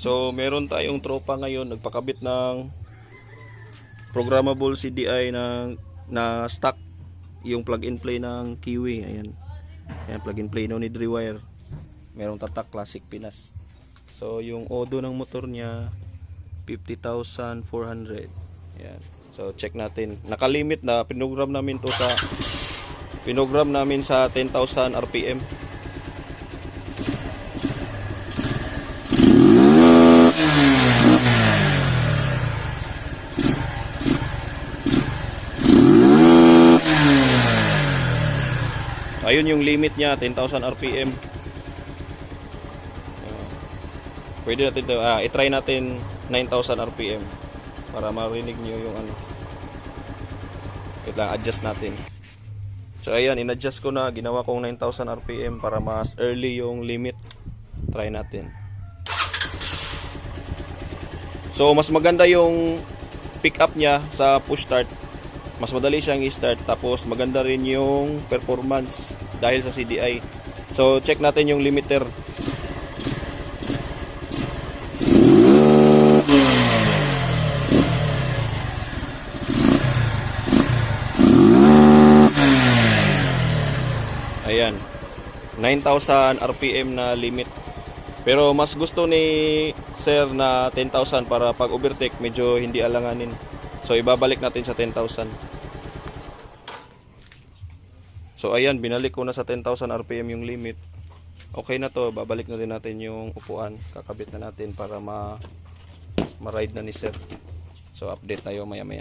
So meron tayong tropa ngayon nagpakabit ng programmable CDI na stock, yung plug and play ng Kiwi. Ayan. Ayan, plug and play, no need rewire. Merong tatak, classic Pinas. So yung odo ng motor niya 50,400. Ayan. So check natin. Nakalimit na, pinogram namin sa 10,000 RPM. Ayun yung limit niya, 10,000 RPM. Pwede natin ito, i-try natin 9,000 RPM para marinig nyo yung ano. Wait lang, adjust natin. So ayan, in-adjust ko na, ginawa kong 9,000 RPM para mas early yung limit. Try natin. So mas maganda yung pick up niya sa push start. Mas madali siyang i-start, tapos maganda rin yung performance dahil sa CDI. So check natin yung limiter. Ayan, 9,000 RPM na limit. Pero mas gusto ni sir na 10,000 para pag overtake medyo hindi alanganin. So ibabalik natin sa 10,000. So ayan, binalik ko na sa 10,000 RPM yung limit. Okay na to, babalik na din natin yung upuan. Kakabit na natin para ma-ride na ni sir. So update tayo maya maya.